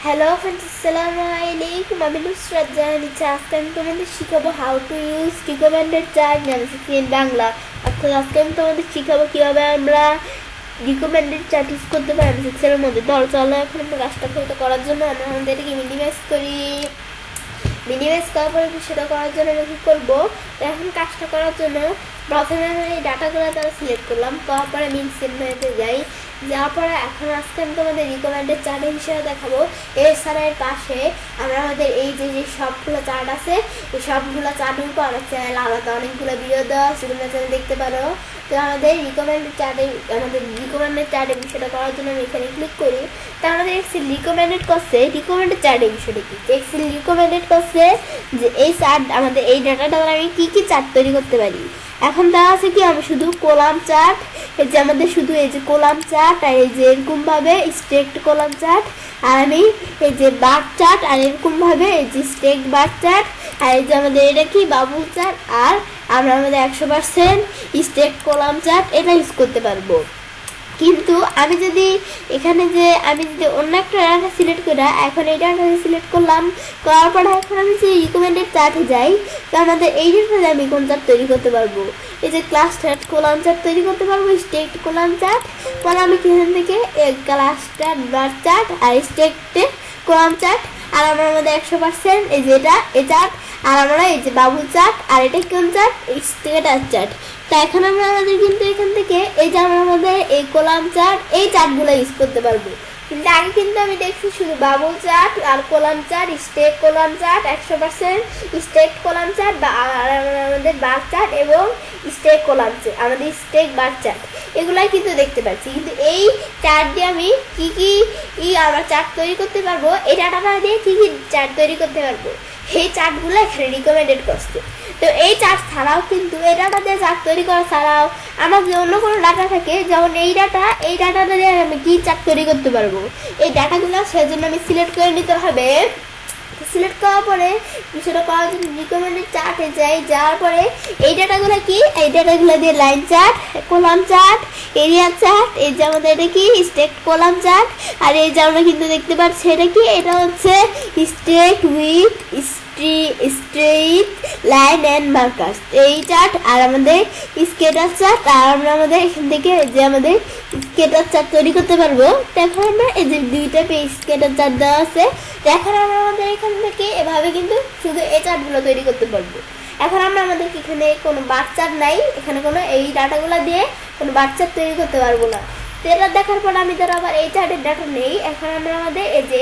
Hello friends, Assalamualaikum. আমি নুসরাত জাহান ইচ্ছা। আজকে আমি তোমাদের শিখাবো how to use recommended chart analysis in Bangla. অর্থাৎ আজকে আমি তোমাদের শিখাবো কিভাবে আমরা রিকমেন্ডেড চার্ট ইউজ করতে পারি অ্যানালিসিসের মধ্যে। চলো এখন আমরা কাজটা করার জন্য আমরা আমাদের এটাকে মিনিমাইজ করি। মিনিমাইজ করার পরে সেটা করার জন্য আমি কী করবো, এখন কাজটা করার জন্য প্রথমে আমি এই ডাটাগুলো তারা সিলেক্ট করলাম, করার পরে আমি ইনসেন্টে যাই। যাওয়ার পরে এখন আজকে আমি তোমাদের রিকমেন্ডেড চার্টের হিসেবে দেখাবো। এছাড়া এর পাশে আমরা আমাদের এই যে সবগুলো চার্ট আছে, এই সবগুলো চার্টের উপর আমার চ্যানেল আলাদা অনেকগুলো ভিডিও দেওয়া আছে, তোমরা চ্যানেল দেখতে পারো। তো আমাদের রিকমেন্ডেড চার্টের বিষয়টা করার জন্য আমি এখানে ক্লিক করি। তা আমাদের এক্সেল রিকমেন্ডেড করছে রিকমেন্ডেড চার্টের বিষয়টা কি, এক্সেল রিকমেন্ডেড করছে যে এই চার্ট আমাদের এই ডাটাটা আমি কী কী চার্ট তৈরি করতে পারি। এখন দেওয়া আছে কি আমি শুধু কলাম চার্ট, এই যে আমাদের শুধু এই যে কলাম চার্ট আর এই যে এরকমভাবে স্টেকড কলাম চার্ট, আর আমি এই যে বার চার্ট আর এরকমভাবে এই যে স্টেকড বার চার্ট, আর এই যে আমাদের এটা কি বাবুল চার্ট, আর আমরা আমাদের 100% স্টেকড কলাম চার্ট এটা ইউজ করতে পারবো। কিন্তু আমি যদি এখানে আমি যদি অন্য একটা ডাটা সিলেক্ট করে এখন এই ডাটাটা সিলেক্ট করলাম, করার পরে এখন আমি যে রিকমেন্ডেড চার্টে যাই, তো আমাদের এই ডাটাতে আমি কোন চার্ট তৈরি করতে পারবো, এই যে ক্লাস চার্ট কলাম চার্ট তৈরি করতে পারবো, স্টেকড কলাম চার্ট। পরে আমি এখান থেকে ক্লাস চার্ট বার চার্ট আর স্টেকড কলাম চার্ট, আর আমরা আমাদের 100% এই যে এটা এই চার্ট, আর আমরা এই যে বাবুল চার্ট, আর এটা কোন চার্ট স্টেকার চার্ট। তা এখন আমরা আমাদের কিন্তু এখান থেকে এই যে আমরা আমাদের এই কলাম চার্ট এই চার্টগুলো ইউজ করতে পারবো। কিন্তু আগে কিন্তু আমি দেখছি শুধু বাবুল চার্ট আর column chart, stack column chart 100% stack column chart, আর আমাদের বার চার্ট এবং স্টেক কলাম চার্ট আমাদের স্টেক বার চার্ট এগুলাই কিন্তু দেখতে পাচ্ছি। কিন্তু এই চার্ট দিয়ে আমি কী কী আমরা চার্ট তৈরি করতে পারবো, এই ডাটাটা দিয়ে কী কী চার্ট তৈরি করতে পারবো, এই চার্টগুলো এখানে রিকমেন্ডেড করছে। তো এই চার্ট ছাড়াও কিন্তু এই ডাটা দিয়ে চার্ট তৈরি করা ছাড়াও আমার যে অন্য কোনো ডাটা থাকে, যেমন এই ডাটাটা দিয়ে আমি কী চার্ট তৈরি করতে পারবো, এই ডাটাগুলো সেজন্য আমি সিলেক্ট করে নিতে হবে। সিলেক্ট করার পরে সেটা করার জন্য রিকমেন্ডেড চার্টে যাই, যাওয়ার পরে এই ডাটাগুলো কি, এই ডাটাগুলো দিয়ে line chart, column chart, area chart, এই যে আমাদের এটা কি স্টেক কলাম চার্ট, আর এই যে আমরা কিন্তু দেখতে পাচ্ছি এটা কি, এটা হচ্ছে stack with straight line and markers এই চার্ট, আর আমাদের স্কেটার চার্ট, আর আমরা আমাদের এখান থেকে যে আমাদের স্কেটার চার্ট তৈরি করতে পারবো। তো এখন আমরা এই যে দুইটা স্কেটার চার্ট দেওয়া আছে, এখন আমরা আমাদের এখান থেকে এভাবে কিন্তু শুধু এই চার্টগুলো তৈরি করতে পারবো। এখন আমরা আমাদের এখানে কোনো বার চার্ট নাই, এখানে কোনো এই ডাটাগুলো দিয়ে কোনো বার চার্ট তৈরি করতে পারবো না। তো এটা দেখার পর আমি ধরো আবার এই চার্টের ডাটা নেই, এখন আমরা আমাদের এই যে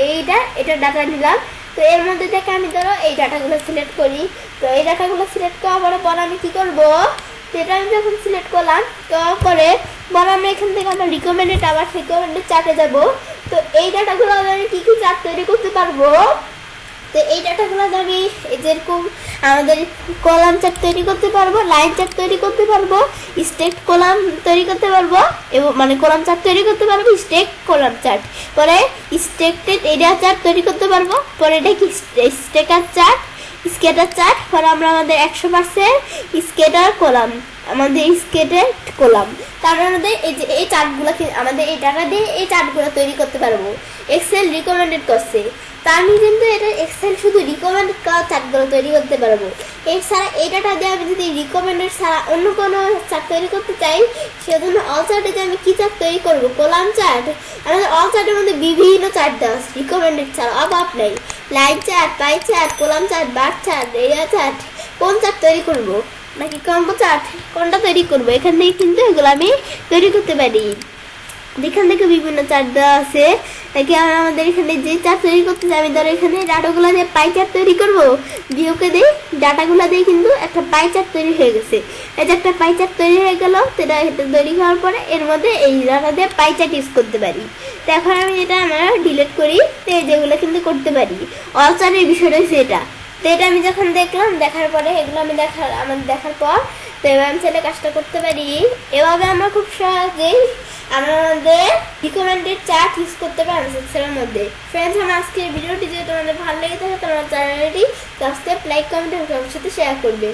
এটা ডাটা নিলাম। তো এর মধ্যে থেকে আমি ধরো এই ডাটাগুলো সিলেক্ট করি। তো এই ডাটাগুলো সিলেক্ট করার পর আমি কী করবো, তো এটা আমি যখন সিলেক্ট করলাম করার পরে আমরা এখান থেকে আমরা রিকমেন্ডেড চার্টে যাব। তো এই ডাটাগুলো আমি কী কী চার্ট তৈরি করতে পারবো, তো এই ডাটাগুলো আমি যেরকম আমাদের কলাম চার্ট তৈরি করতে পারবো, লাইন চার্ট তৈরি করতে পারবো, স্টেক কলাম তৈরি করতে পারবো, এবং মানে কলাম চার্ট তৈরি করতে পারবো, স্টেক কলাম চার্ট, পরে স্টেকটেড এরিয়া চার্ট তৈরি করতে পারবো, পরে এটা কি স্টেকার চার্ট, স্কেটার চার্ট, পরে আমরা আমাদের 100% স্কেটার কলাম আমাদের স্কেটেড কলাম। তারপরে আমাদের এই যে এই চার্টগুলো আমাদের এই ডাটা দিয়ে এই চার্টগুলো তৈরি করতে পারবো। এক্সেল রিকমেন্ডেড করছে, তা আমি কিন্তু এটা এক্সেল শুধু রিকমেন্ডেড করা চার্টগুলো তৈরি করতে পারবো। এছাড়া এই ডাটা দিয়ে আমি যদি রিকমেন্ডেড ছাড়া অন্য কোনো চার্ট তৈরি করতে চাই, সেজন্য অল চার্টে যে আমি কী চার্ট তৈরি করবো, কলাম চার্ট, আমাদের অল চার্টের মধ্যে বিভিন্ন চার্ট দেওয়া আছে, রিকমেন্ডেড ছাড়া অভাব নেই, line chart, pie chart, column chart, bar chart, area chart, কোন চার্ট তৈরি করবো নাকি কম্বো চার্ট কোনটা তৈরি করবো, এখান থেকে কিন্তু এগুলো আমি তৈরি করতে পারি। এখান থেকে বিভিন্ন চার্ট দেওয়া আছে, নাকি আমাদের এখানে যে চার্ট তৈরি করতে চাই, আমি ধরো এখানে ডাটাগুলো দিয়ে পাই চার্ট তৈরি করবো, বিয়োকে দিই ডাটাগুলো দিয়ে কিন্তু একটা পাই চার্ট তৈরি হয়ে গেছে। এই যে একটা পাই চার্ট তৈরি হয়ে গেল, সেটা তৈরি হওয়ার পরে এর মধ্যে এই ডাটা দিয়ে পাই চার্ট ইউজ করতে পারি। তো এখন আমি এটা আমরা ডিলিট করি, তো এই যেগুলো কিন্তু করতে পারি। অল চার্টের বিষয়টা হচ্ছে এটা। তো এটা আমি যখন দেখলাম, দেখার পরে এগুলো আমি দেখার পর তো এবার আমি ছেলে কাজটা করতে পারি। এভাবে আমরা খুব সহজেই আমাদের রিকমেন্ডেড চার্ট ইউজ করতে পারি এক্সেলের মধ্যে। ফ্রেন্ডস, আমার আজকের ভিডিওটি যদি তোমাদের ভালো লেগে থাকে, তোমার চ্যানেলটি সাবস্ক্রাইব, লাইক, কমেন্ট এবং সবার সাথে শেয়ার করবে।